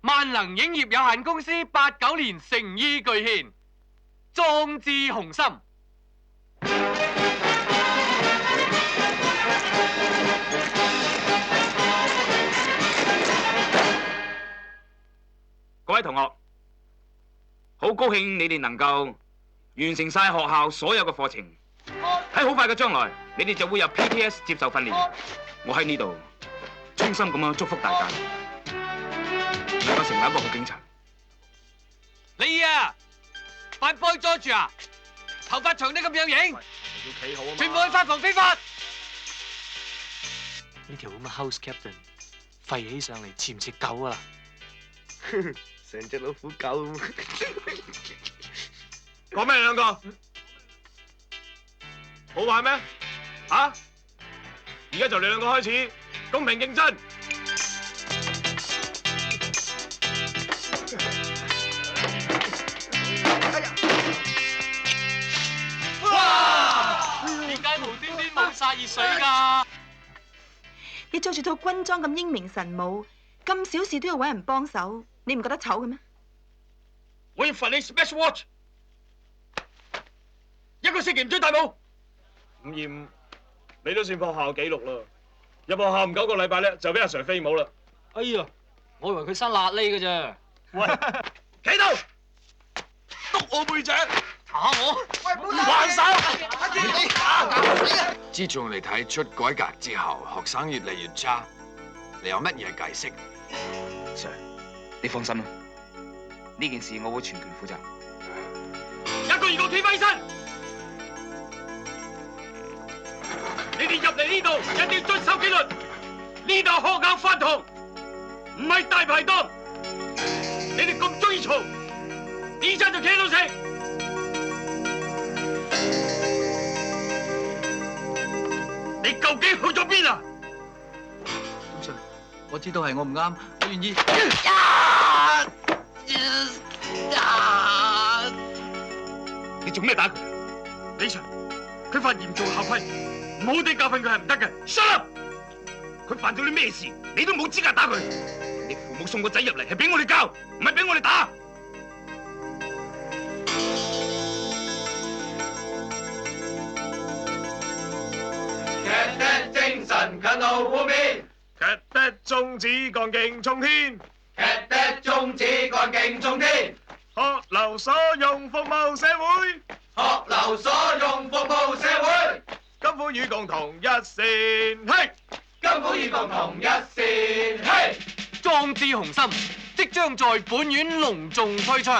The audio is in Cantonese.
萬能影業有限公司89年誠意巨獻，壯志雄心。各位同學，好高興你哋能夠完成晒學校所有嘅課程。喺好快嘅將來，你哋就會入 PTS 接受訓練。我喺呢度衷心咁樣祝福大家，能夠成為一個好警察。你啊，扮 boy George啊，頭髮長得咁有型，全部去法房非法。呢條咁嘅 house captain 吠起上嚟似唔似狗啊？成隻老虎狗咁。講咩兩個？好玩咩？啊！而家就你兩個開始公平競爭。哇！點解無端端冇晒熱水㗎？你着住套軍裝咁英明神武，咁小事都要揾人幫手，你唔覺得醜嘅咩？我要罰你 Special Watch， 一個星期唔准戴帽。伍艷，你都算破校紀錄啦！入學校唔9個禮拜咧，就俾阿 Sir 飛帽啦。哎呀，我以為佢生辣痢嘅啫。喂，企度，督我背脊，打我！唔還手！自從嚟睇出改革之後，學生越嚟越差，你有乜嘢解釋 Sir， 你放心啦，呢件事我會全權負責。一個二個企翻起身！你哋入嚟呢度一定要遵守紀律，呢度學校飯堂，唔係大排檔。你哋咁中意嘈，呢餐就企喺度食。你究竟去咗邊啊？通常我知道係我唔啱，我願意。你做咩打佢？李 Sir， 佢犯嚴重校規，唔好地教訓佢係唔得嘅。Shut up！ 佢犯咗啲咩事，你都冇資格打佢。你父母送個仔入嚟係俾我哋教，唔係俾我哋打。劇的精神近路負面，劇的宗旨幹勁衝天，劇的宗旨幹勁衝天，學留所用服務社會，學留所用服務社會，甘苦與共同一線嘿，甘苦與共同一線嘿，壯志雄心即將在本院隆重推出。